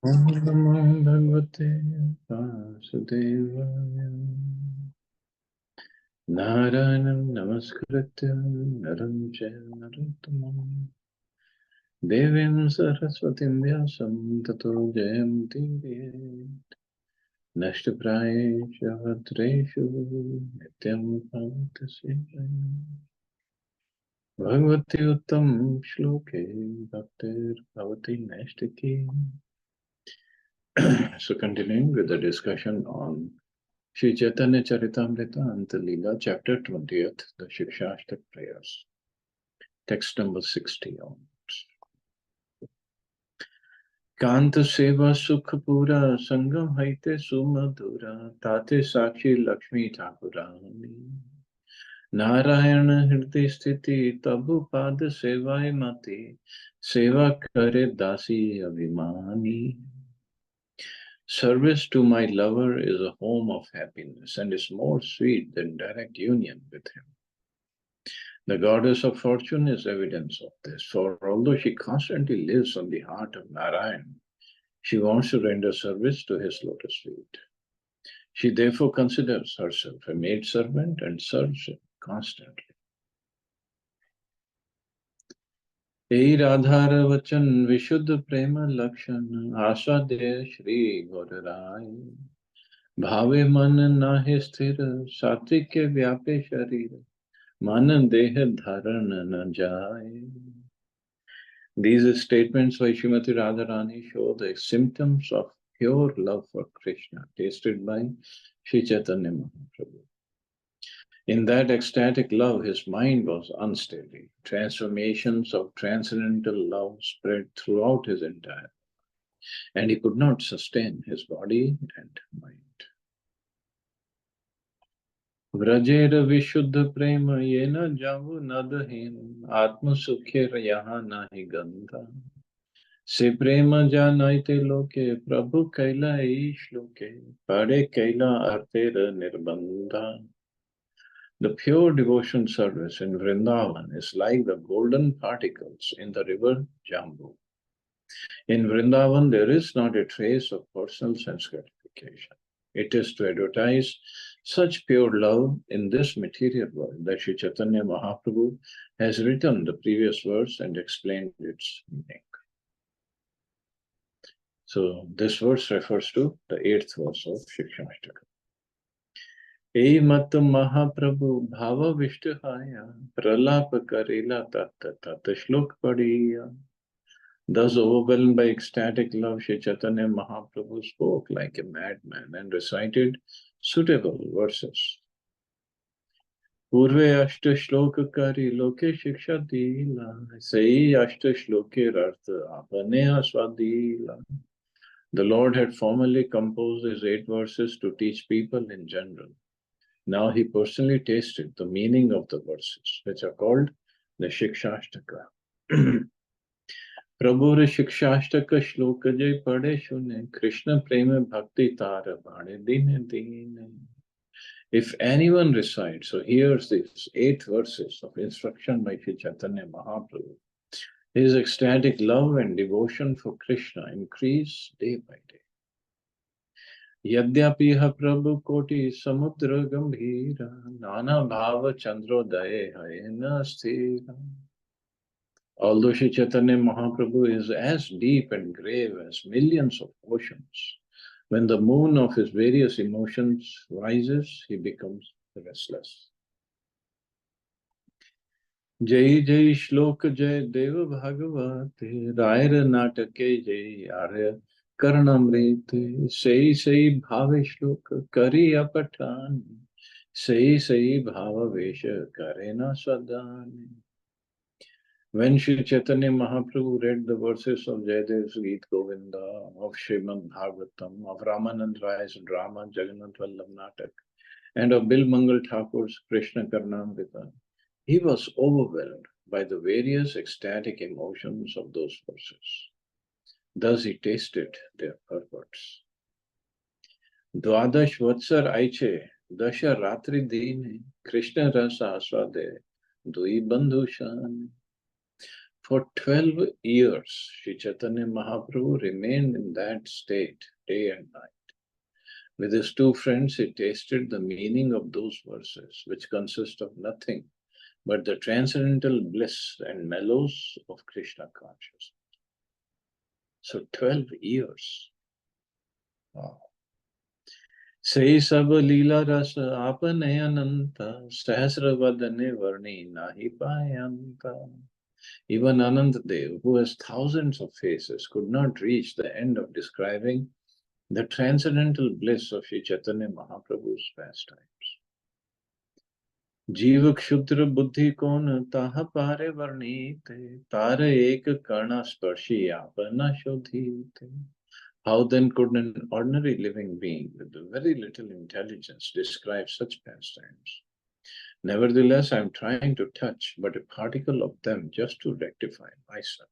Om Namo Bhagavate Vasudevaya. Narayanam Namaskritya Naram Chaiva Narottamam Devim Saraswatim Vyasam Tato Jayamti Vyet Nashtaprayeshu Bhadreshu Nityam Bhavata Sevaya Bhagavati Uttam Shloke Bhaktir Bhavati Nashtaki. So continuing with the discussion on Shri Chaitanya Charitamrita Antya Lila, chapter 20th, the Shikshashtak prayers. Text number 60 onwards. Kanta Seva Sukha Pura Sangam Haite Sumadura Tate Sakshi Lakshmi Thakurani Narayana Hriday Sthiti Tabu Pada Sevai Mati Seva Kare Dasi Abhimani. Service to my lover is a home of happiness and is more sweet than direct union with him. The goddess of fortune is evidence of this, for although she constantly lives on the heart of Narayan, she wants to render service to his lotus feet. She therefore considers herself a maidservant and serves him constantly. Ei Radhar Vachan Vishuddha Prema Lakshan Aswadya Shri Godarai Bhave Man Nahe Sthir Satvike Vyape Sharir Man Deh Dharan Na Jai. These statements by Srimati Radharani show the symptoms of pure love for Krishna tasted by Sri Chaitanya Mahaprabhu. In that ecstatic love, his mind was unsteady. Transformations of transcendental love spread throughout his entire life, and he could not sustain his body and mind. Vrajera Vishuddha Prema Yena Javu Nadahin Atma Sukhera Yaha Nahi Gandha Se Prema Janaite Loke Prabhu Kaila Ishloke Pade Kaila Artera Nirbandha. The pure devotion service in Vrindavan is like the golden particles in the river Jambu. In Vrindavan, there is not a trace of personal sense gratification. It is to advertise such pure love in this material world that Sri Chaitanya Mahaprabhu has written the previous verse and explained its meaning. So this verse refers to the 8th verse of Shikshamashtaka. Ei mat Mahaprabhu bhava vishtahaya pralap karela tatta tatta shlok padiya. Thus overwhelmed by ecstatic love, Sri Chaitanya Mahaprabhu spoke like a madman and recited suitable verses. Purve ashta shloka kari loke shiksha dila, sai ashta shloke artha apane aswadila. The Lord had formerly composed his 8 verses to teach people in general. Now he personally tasted the meaning of the verses, which are called the Shikshashtaka. Prabhu Shikshashtaka Shloka Jai Pade Shune Krishna Prema Bhakti Tara Bhane Dine Dine. If anyone recites or hears these 8 verses of instruction by Sri Chaitanya Mahaprabhu, his ecstatic love and devotion for Krishna increase day by day. Yadyapi Prabhu Koti Samudra Gambhira Nana Bhava Chandrodaya Hayena Sthira. Although Sri Chaitanya Mahaprabhu is as deep and grave as millions of oceans, when the moon of his various emotions rises, he becomes restless. Jai Jai Shloka Jai Deva Bhagavate Raira Natake Jai Arya Karnamrite Sei Sei Bhave Shloka Kari Apatani Sei Sei Bhava Vesha Karena Swadani. When Sri Chaitanya Mahaprabhu read the verses of Jayadev's Geet Govinda, of Srimad Bhagavatam, of Ramanand Ray's drama Jagannath Vallabh Natak, and of Bil Mangal Thakur's Krishna Karnamrita, he was overwhelmed by the various ecstatic emotions of those verses. Thus he tasted their purports. Dwadash Vatsar Aiche, Dasha Ratri Dine, Krishna Rasa Aswade, Dui Bandhu Shani. For 12 years, Sri Chaitanya Mahaprabhu remained in that state day and night. With his two friends, he tasted the meaning of those verses, which consist of nothing but the transcendental bliss and mellows of Krishna consciousness. So 12 years. Wow. Sei sab leela ras apane ananta sahasra vadane varni nahi payanta. Even Anantadev, who has thousands of faces, could not reach the end of describing the transcendental bliss of Sri Chaitanya Mahaprabhu's pastimes. जीव क्षुद्र बुद्धि कौन ताह पारे वर्णीते तार एक कर्णा स्पर्शी आपना शोधीते. How then could an ordinary living being with very little intelligence describe such pastimes? Nevertheless, I am trying to touch but a particle of them just to rectify myself.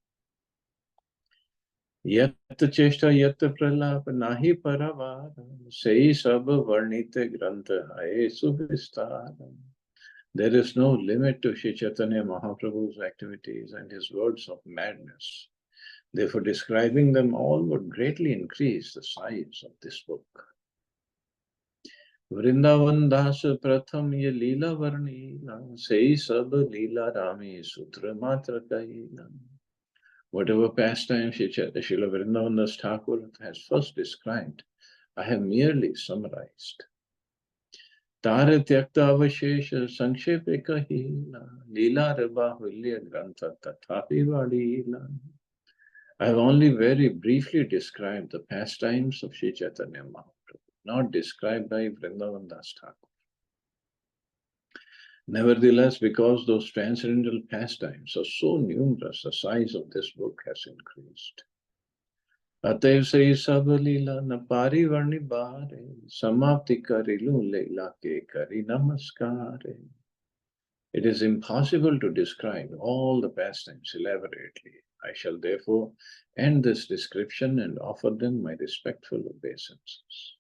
Yat cheshta yat pralap nahi paravar sei sab varnite grantha hai suvistar. There is no limit to Sri Chaitanya Mahaprabhu's activities and his words of madness. Therefore, describing them all would greatly increase the size of this book. Vrindavan das pratham ye leela varnila sei sab leela rami sutra matra kahila. Whatever pastime Srila Vrindavan Das Thakur has first described, I have merely summarized. Tare tyakta avashesha sankshepe kahila leela rabahulya grantha tathapi vadila. I have only very briefly described the pastimes of Sri Chaitanya Mahaprabhu, not described by Vrindavan Das Thakur. Nevertheless, because those transcendental pastimes are so numerous, the size of this book has increased. Ataiv sei sab leela na pari varni bare samapti karilu leela ke kari namaskare. It is impossible to describe all the pastimes elaborately. I shall therefore end this description and offer them my respectful obeisances.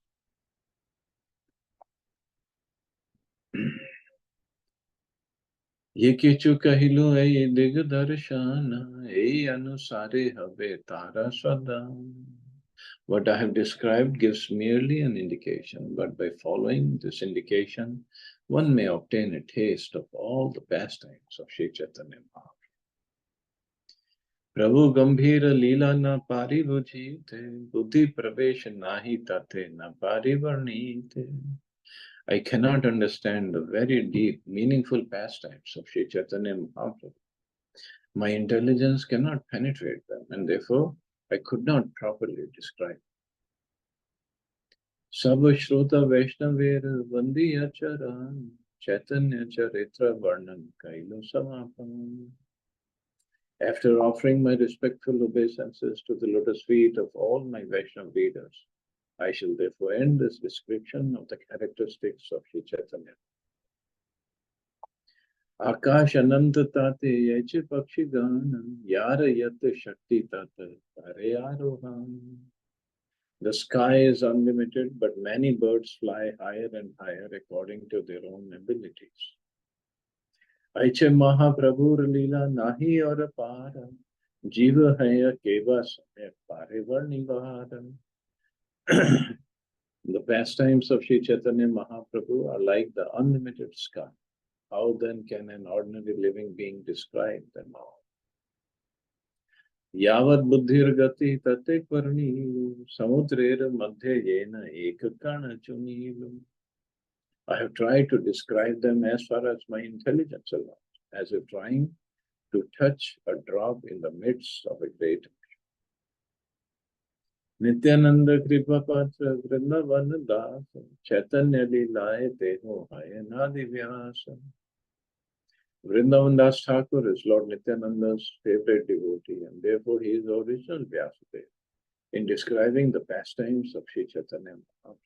Ye kichu kahilu ei digdarshana ei anusare habe tara swadam. What I have described gives merely an indication, but by following this indication, one may obtain a taste of all the pastimes of Sri Chaitanya Mahaprabhu. Prabhu Gambhira Leela na pari bujite, buddhi pravesh nahi tate na pari varnite. I cannot understand the very deep, meaningful pastimes of Sri Chaitanya Mahaprabhu. My intelligence cannot penetrate them, and therefore I could not properly describe. Sab Shrota Vaishnaver Vandi Acharan Chaitanya Charitra Varnan Kailu Samapan. After offering my respectful obeisances to the lotus feet of all my Vaishnava leaders, I shall therefore end this description of the characteristics of Sri Chaitanya. Akash Ananta Tate Yache Pakshi Ganam Yara Yat Shakti Tata Tare Aroham. The sky is unlimited, but many birds fly higher and higher according to their own abilities. Aiche Mahaprabhu Leela Nahi or Para Jiva Haya Keva Samya Parevar Nivaram. The pastimes of Sri Chaitanya Mahaprabhu are like the unlimited sky. How then can an ordinary living being describe them all? Yavat buddhir gati tate kvarnilu samudrera madhya yena ekakana chunilu. I have tried to describe them as far as my intelligence allows, as if trying to touch a drop in the midst of a great ocean. Nityananda Kripa Patra Vrindavan Das Chaitanya Lilaye Teho Hayanadi Vyasa. Vrindavan Das Thakur is Lord Nityananda's favorite devotee, and therefore he is the original Vyasadeva in describing the pastimes of Sri Chaitanya Mahaprabhu.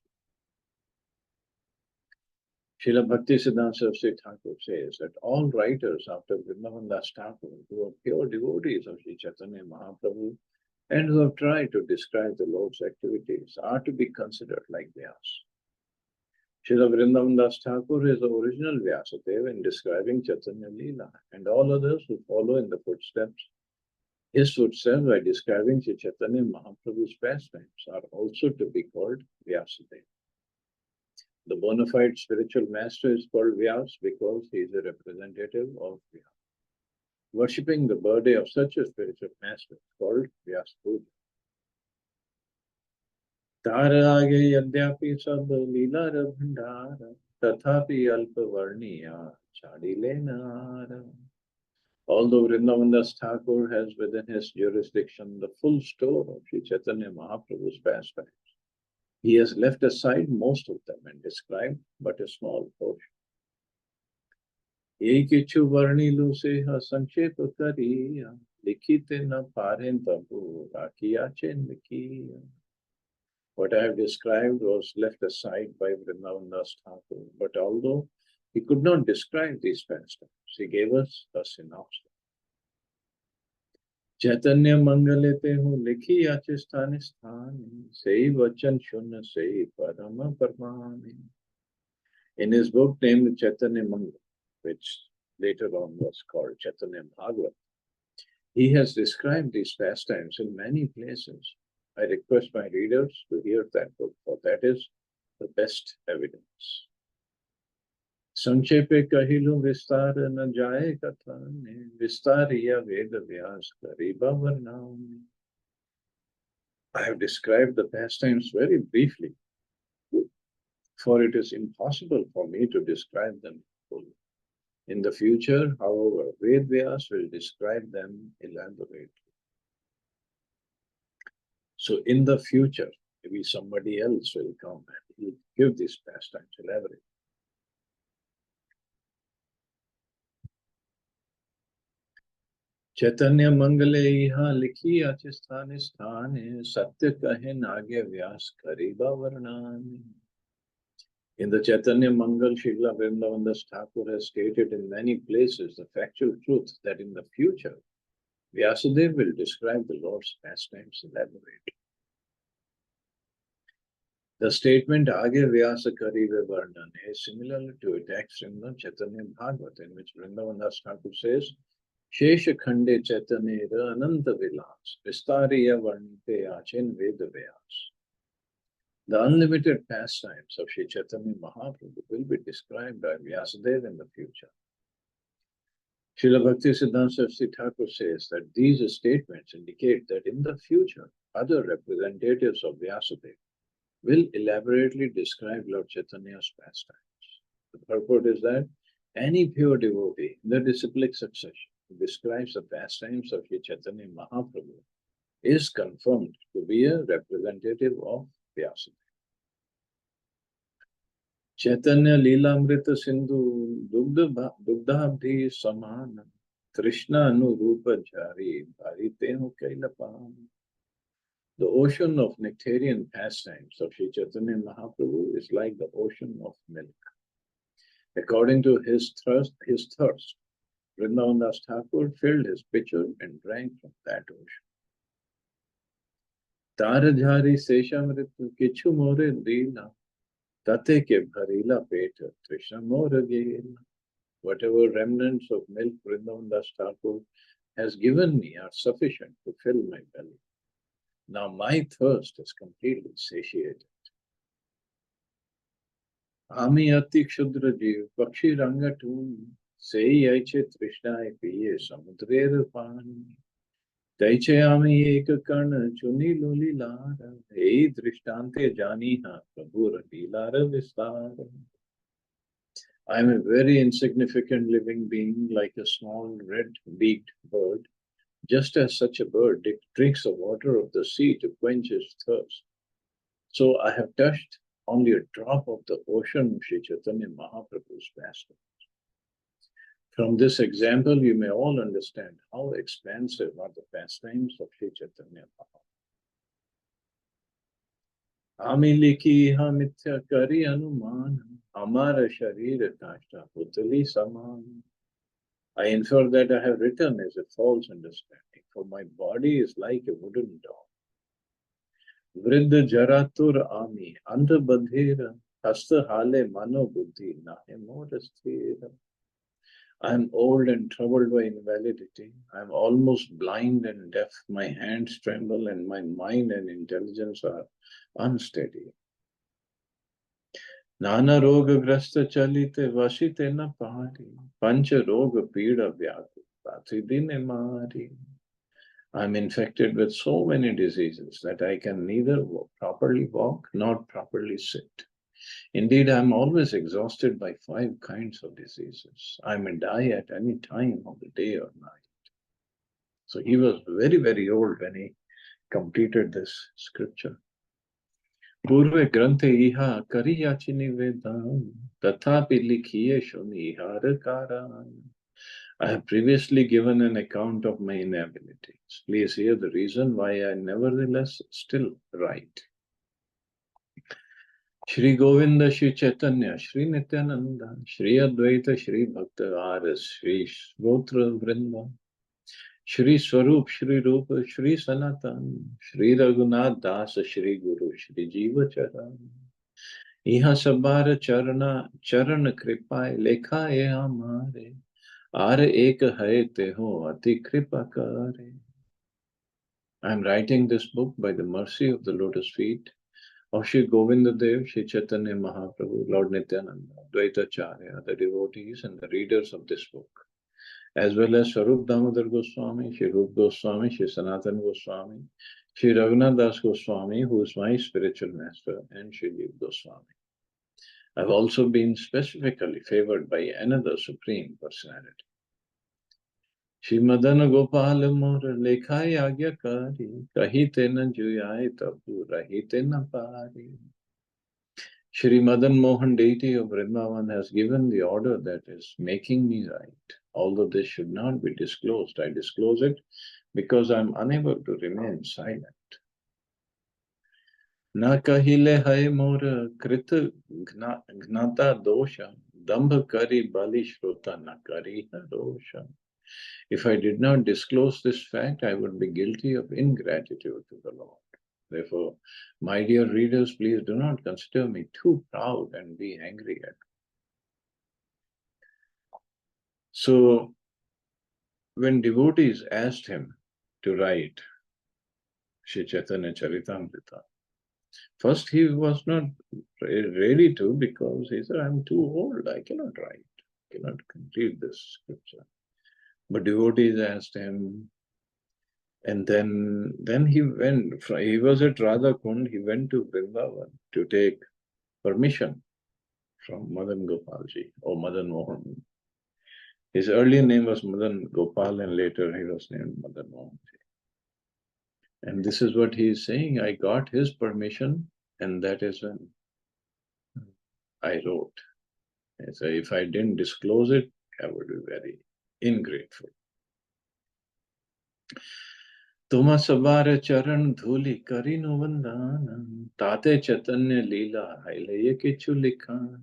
Srila Bhakti Siddhanta Saraswati Thakur says that all writers after Vrindavan Das Thakur who are pure devotees of Sri Chaitanya Mahaprabhu and who have tried to describe the Lord's activities are to be considered like Vyasa. Srila Vrindavan Das Thakur is the original Vyasadeva in describing Chaitanya Leela, and all others who follow in the footsteps His footsteps by describing Sri Chaitanya Mahaprabhu's pastimes are also to be called Vyasadeva. The bona fide spiritual master is called Vyas because he is a representative of Vyas. Worshipping the birthday of such a spiritual master is called Vyas Puja. तार आगे यद्यपि सब लीला भंडार तथापि अल्प वर्णीया चाडिले नार. Although Vrindavandas Thakur has within his jurisdiction the full store of Sri Chaitanya Mahaprabhu's pastimes, he has left aside most of them and described but a small portion. Ye kichu varnilu se ha sankshepa kariya likhite na paren tabu rakiyache nikiya. What I have described was left aside by Vrindavandas Thakur, but although he could not describe these pastimes, he gave us a synopsis. Chaitanya Mangalete hu likhi ache sthane sthane, sei vachan shunna sei parama parmani. In his book named Chaitanya Mangal, which later on was called Chaitanya Bhagavat, he has described these pastimes in many places. I request my readers to hear that book, for that is the best evidence. Sankshepe kahilu vistar na jaye kathane, vistariya veda vyas kariba varnam. I have described the pastimes very briefly, for it is impossible for me to describe them fully. In the future, however, Ved Vyas will describe them elaborately. So in the future, maybe somebody else will come and he'll give these pastimes elaborately. Chaitanya Mangale iha likhi ache sthane sthane satya kahin age vyas kariba varnani. In the Chaitanya Mangal, Srila Vrindavandas Thakur has stated in many places the factual truth that in the future, Vyasadeva will describe the Lord's pastimes elaborately. The statement Age Vyasa Karive Varnane is similar to a text in the Chaitanya Bhagavat, in which Vrindavandas Thakur says, Shesha Khande Chaitanya Ananta Vilas, Vistariya Varnite Achen Veda Vyas. The unlimited pastimes of Sri Chaitanya Mahaprabhu will be described by Vyasadeva in the future. Srila Bhaktisiddhanta Saraswati Thakur says that these statements indicate that in the future, other representatives of Vyasadeva will elaborately describe Lord Chaitanya's pastimes. The purport is that any pure devotee in the disciplic succession who describes the pastimes of Sri Chaitanya Mahaprabhu is confirmed to be a representative of Vyasadeva. Chaitanya Lila20 Sindhu Dugdhabdi Samana Krishna Anurupa Jari Bharitehu Kailapam. The ocean of nectarian pastimes of Sri Chaitanya Mahaprabhu is like the ocean of milk. According to his thirst, Vrindavandas Thakur filled his pitcher and drank from that ocean. Tarajhari Seshamritu Kichu More Dila Tate ke Bharila Peta Krishna More Gela. Whatever remnants of milk Vrindavandas Thakur has given me are sufficient to fill my belly. Now my thirst is completely satiated. Ami ati kshudra jiv pakshi rangatun sei aiche trishnae piye samudrer pani. Taiche ami ek karna chuni luli lara ei drishtante janiha prabhura lilara vistara. I am a very insignificant living being, like a small red-beaked bird. Just as such a bird drinks the water of the sea to quench its thirst, so I have touched only a drop of the ocean of Sri Chaitanya Mahaprabhu's pastimes. From this example, you may all understand how expansive are the pastimes of Sri Chaitanya Mahaprabhu. Ami likhi ha mithya kari anuman, amara sharira kashta putali saman. I infer that I have written as a false understanding, for my body is like a wooden doll. Vriddha jaratur ami, andha badhera, hasta hale mano buddhi, nahe morasthira. I am old and troubled by invalidity. I am almost blind and deaf. My hands tremble and my mind and intelligence are unsteady. Nana roga grasta chalite vashite na pari. Pancha roga pida vyatu. Pratidine mari. I'm infected with so many diseases that I can neither properly walk nor properly sit. Indeed, I'm always exhausted by 5 kinds of diseases. I may die at any time of the day or night. So he was very, very old when he completed this scripture. Purve granthe iha kariyachini vedam tathapi likhiye shunihar karan. I have previously given an account of my inabilities. Please hear the reason why I nevertheless still write. Shri Govinda, Shri Chaitanya, Shri Nityananda, Shri Advaita, Shri Bhakta Aras, Shri Shrotra Vrinda, Shri Swarup, Shri Rupa, Shri Sanatan, Shri Raghunath Das, Shri Guru, Shri Jiva Charan. Iha Sabara Charana, Charan Kripai, Lekha e Hamare, Are Ek Hai Teho Ati Kripa Kare. I am writing this book by the mercy of the lotus feet of Shri Govinda Dev, Shri Chaitanya Mahaprabhu, Lord Nityananda, Dvaitacharya, the devotees and the readers of this book, as well as Swarup Damodar Goswami, Shri Rup Goswami, Shri Sanatan Goswami, Shri Raghunath Das Goswami, who is my spiritual master, and Shri Jiva Goswami. I've also been specifically favored by another Supreme Personality. Shri Madana Gopal Mor Lekhai Agyakari, Kahite na Juyai Tapu, Rahite na Pari. Shri Madan Mohan, deity of Vrindavan, has given the order that is making me write. Although this should not be disclosed, I disclose it because I am unable to remain silent. Na kahile hai mor krita gnata dosha, dambha kari bali shrota na kari dosha. If I did not disclose this fact, I would be guilty of ingratitude to the Lord. Therefore, my dear readers, please do not consider me too proud and be angry at me. So, when devotees asked him to write Shri Chaitanya Charitamrita, first he was not ready to, because he said, I'm too old, I cannot write, I cannot complete this scripture. But devotees asked him, and then he went, he was at Radha Kund, he went to Vrindavan to take permission from Madan Gopalji or Madan Mohan. His earlier name was Madan Gopal and later he was named Madan Mohan. And this is what he is saying, I got his permission and that is when I wrote. And so if I didn't disclose it, I would be very ingrateful. Tuma sabara charan dhuli karinu vandana, tate chaitanya lila hailaye kichu likhan.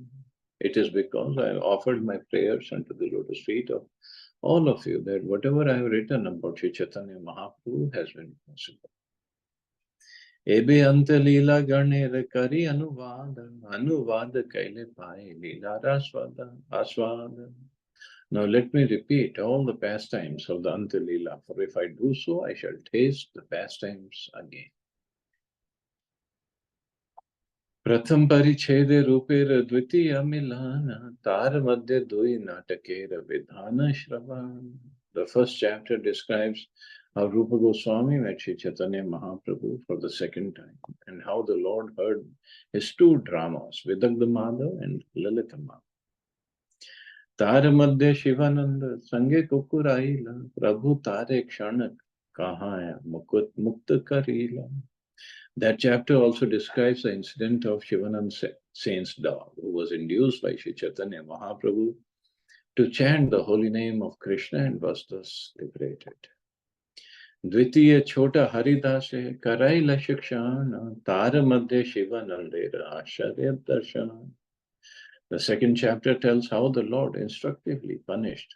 It is because I have offered my prayers unto the lotus feet of all of you that whatever I have written about Sri Chaitanya Mahaprabhu has been possible. Ebe Antya Lila Garner Kari Anuvada Kaile Pai Lila Aswada. Now let me repeat all the pastimes of the Antya Lila, for if I do so, I shall taste the pastimes again. Pratham Parichede Rupera Dvitiya Milana Tar Madhya Dui Natakera Vidhana Shravan. The first chapter describes how Rupa Goswami met Sri Chaitanya Mahaprabhu for the second time and how the Lord heard his 2 dramas, Vidagdha Madhav and Lalita Madhav. Tar Madhya Shivananda Sange Kukuraila Prabhu Tare Kshanak Kahaya Mukta Karila. That chapter also describes the incident of Shivananda saint's dog, who was induced by Sri Chaitanya Mahaprabhu to chant the holy name of Krishna and was thus liberated. Dvitiya Chota Haridase Karaila Shikshana Tara Madhya Shivanandera Asharya Darshana. The second chapter tells how the Lord instructively punished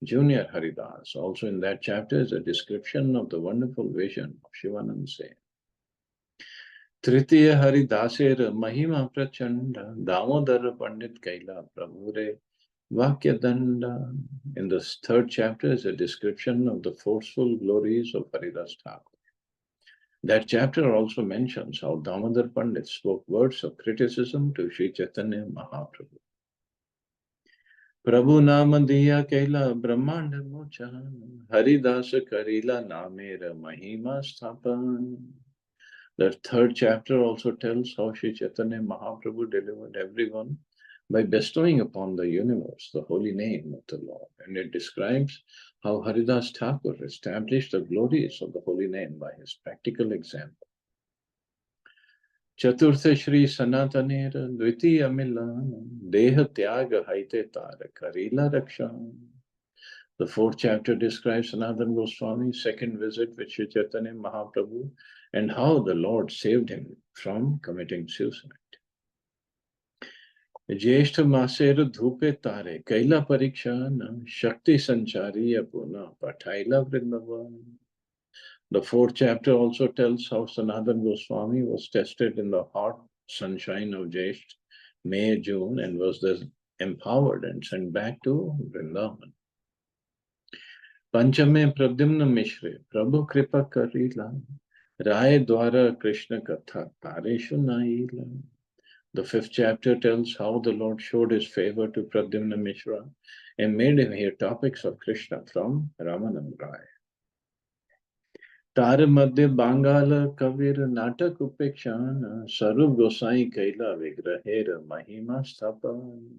Junior Haridas. Also in that chapter is a description of the wonderful vision of Shivananda saint. Tritiya Haridaser Mahima Prachanda Damodara Pandit Kaila Prabhure Vakya Danda. In the third chapter is a description of the forceful glories of Haridas Thakur. That chapter also mentions how Damodar Pandit spoke words of criticism to Sri Chaitanya Mahaprabhu. Prabhu Nama Diya Kaila Brahmanda Mochan Haridas Karila Namera Mahima Sthapan. The third chapter also tells how Sri Chaitanya Mahaprabhu delivered everyone by bestowing upon the universe the holy name of the Lord. And it describes how Haridas Thakur established the glories of the holy name by his practical example. Chaturtha Shri Sanatanera Dvitiya Milan Deha Tyaga Haite Tara Karila Rakshan. The fourth chapter describes Sanatana Goswami's second visit with Sri Chaitanya Mahaprabhu and how the Lord saved him from committing suicide. ज्येष्ठ मासेर धूपे तारे कैला परीक्षा न शक्ति संचारी पुनः पठाइला Vrindavan. The fourth chapter also tells how Sanatana Goswami was tested in the hot sunshine of Jyesht, May, June, and was thus empowered and sent back to Vrindavan. Panchame Pradyumna Mishre, Prabhu Kripa Karila, Rai Dwara Krishna Katha, Tareshu Naila. The fifth chapter tells how the Lord showed his favor to Pradyumna Mishra and made him hear topics of Krishna from Ramanand Rai. तार मध्य बांगाल कबीर नाटक उपेक्षान स्वरूप गोसाई कैला विग्रहेर महिमा स्थापन.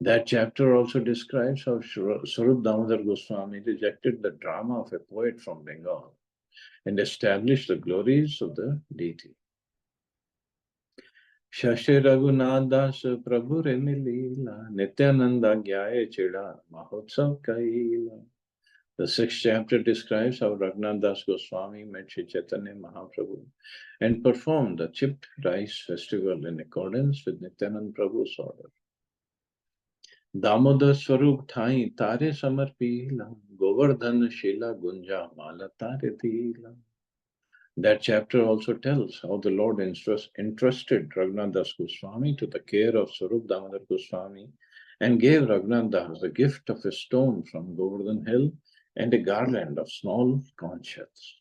That chapter also describes how Swarup Damodar Goswami rejected the drama of a poet from Bengal and established the glories of the deity. Shashi Raghunath Das Prabhu Remilila Nityananda Gyaye Chida Mahotsav Kaila. The sixth chapter describes how Raghunath Das Goswami met Sri Chaitanya Mahaprabhu and performed the chipped rice festival in accordance with Nityananda Prabhu's order. Damodar Swarup Thai Tare Samarpila Govardhan Shila Gunja Mala Tare Thila. That chapter also tells how the Lord entrusted Raghunath Das Goswami to the care of Swarup Damodar Goswami and gave Raghunath Das the gift of a stone from Govardhan Hill and a garland of small conch shells.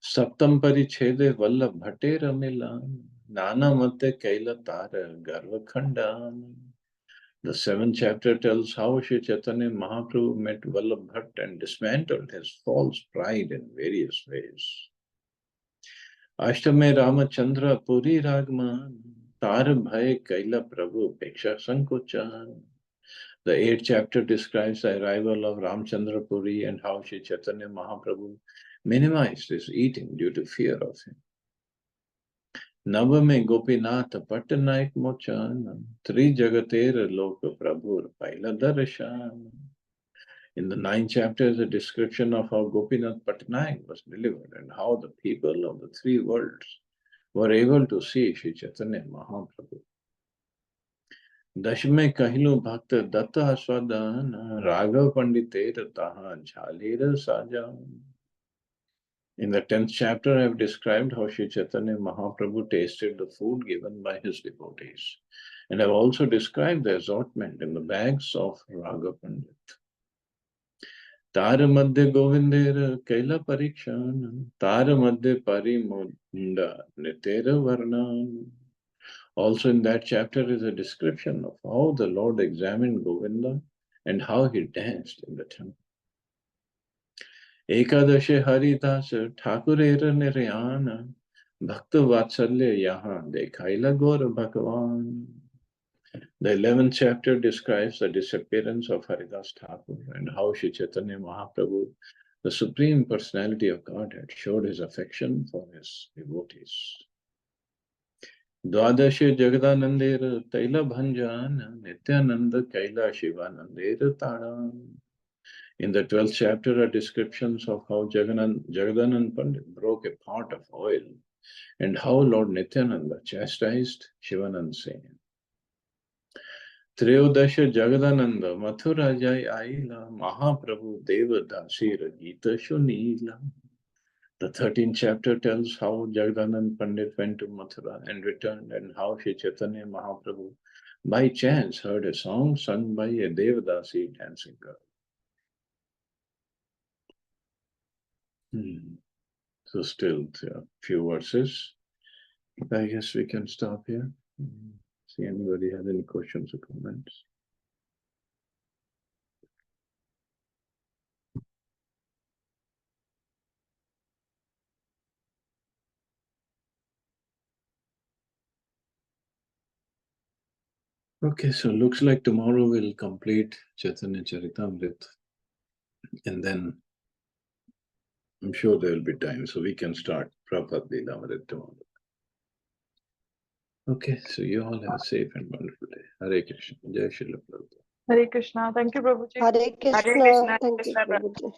Saptam Parichede Vallabh Bhatte Ramilan Nana Mate Kaila Tara Garvakhandan. The seventh chapter tells how Sri Chaitanya Mahaprabhu met Vallabh Bhatt and dismantled his false pride in various ways. Ashtame Ramachandra Puri Ragman Tar Bhai Kaila Prabhu Peksha Sankochan. The eighth chapter describes the arrival of Ramchandra Puri and how Sri Chaitanya Mahaprabhu minimized his eating due to fear of him. Navame Gopinath Pattanaik Mochan Tri Jagater Lok Prabhur Paila Darshan. In the ninth chapter is a description of how Gopinath Patnaik was delivered and how the people of the three worlds were able to see Sri Chaitanya Mahaprabhu. Dashme Kahilu Bhakta Datta Aswadana Raghav Panditera Taha Jhalira Sajan. In the 10th chapter, I have described how Sri Chaitanya Mahaprabhu tasted the food given by his devotees. And I have also described the assortment in the bags of Raghav Pandit. Tara Madhya Govindera Kaila Parikshan Tara Madhya Parimunda Nitera Varnan. Also in that chapter is a description of how the Lord examined Govinda and how he danced in the temple. Ekadashe Haridas Thakurera Niryana Bhakta Vatsalya Yahan Dekhaila Gaur Bhagavan. The 11th chapter describes the disappearance of Haridas Thakur and how Sri Chaitanya Mahaprabhu, the Supreme Personality of Godhead, showed his affection for his devotees. Dwadashe Jagadanandera Taila Bhanjan Nityananda Kaila Shivanandera Tadan. In the 12th chapter are descriptions of how Jagadanand Pandit broke a pot of oil and how Lord Nityananda chastised Shivanand Singh. Treyodasha Jagadananda Mathura Jai Aila Mahaprabhu Deva Dasira Gita Shunila. The 13th chapter tells how Jagadanand Pandit went to Mathura and returned and how Sri Chaitanya Mahaprabhu by chance heard a song sung by a Devadasi dancing girl. So still a few verses. I guess we can stop here. See anybody has any questions or comments? Okay, so looks like tomorrow we'll complete Chaitanya Charitamrita, and then I'm sure there will be time, so we can start Prabhupada Lilamrita tomorrow. Okay, so you all have a safe and wonderful day. Hare Krishna. Jai Shri Prabhupada. Hare Krishna. Thank you, Prabhuji. Hare Krishna. Thank you, Prabhuji.